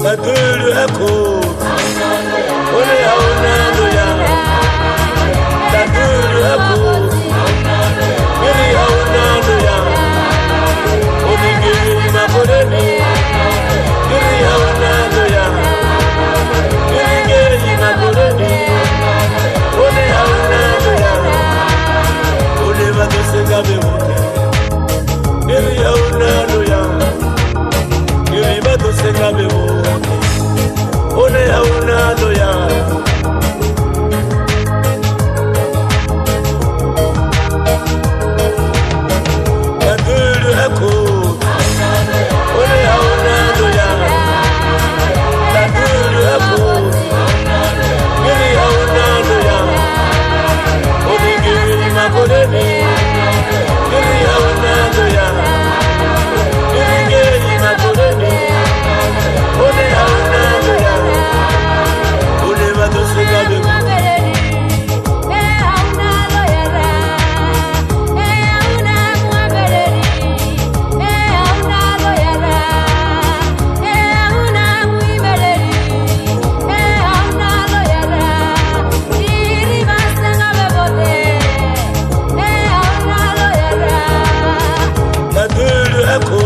Maduru ako, ole auna loya. Maduru ako, giri auna loya. Oni giri makoreni, giri auna loya. Giri makoreni, ole auna loya. Ole badose gabe mote, giri auna loya. Giri badose gabe mote. Ole auna loya. Maduru ako, ole auna loya. Maduru ako, giri auna loya. Oni giri makoreni, giri auna loya. Giri makoreni, ole auna loya. Ole badose gabe mote. Maduru ako,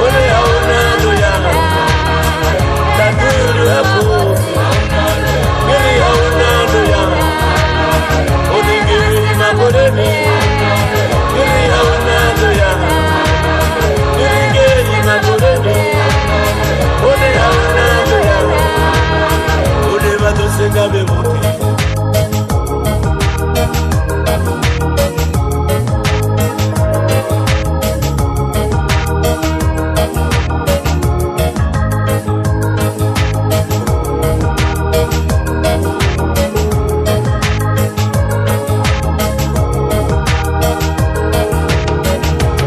ole auna loya. Maduru ako, giri auna loya. Oni giri makoreni, giri auna loya. Giri makoreni, ole auna loya. Ole badose gabe mote.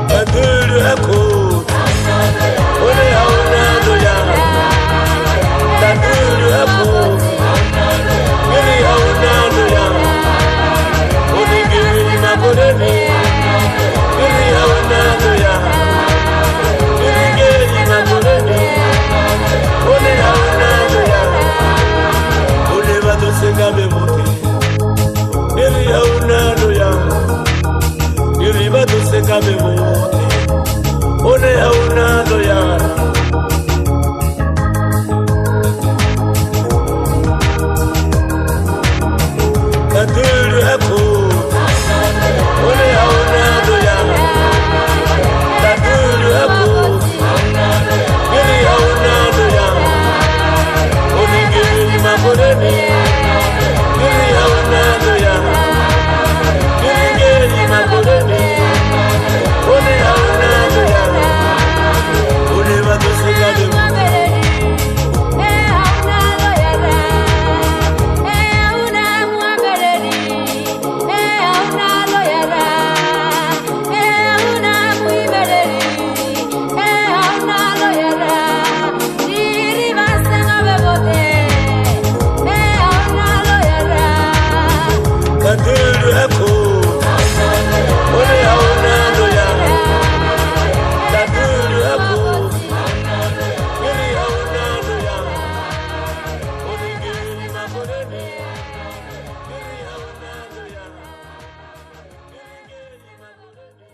Maduru ako, ole auna loya. Maduru ako, giri auna loya. Oni giri makoreni, giri auna loya. Giri makoreni, ole auna loya. Ole badose gabe mote. Giri auna loya. Giri badose gabe mote. Ole auna loya.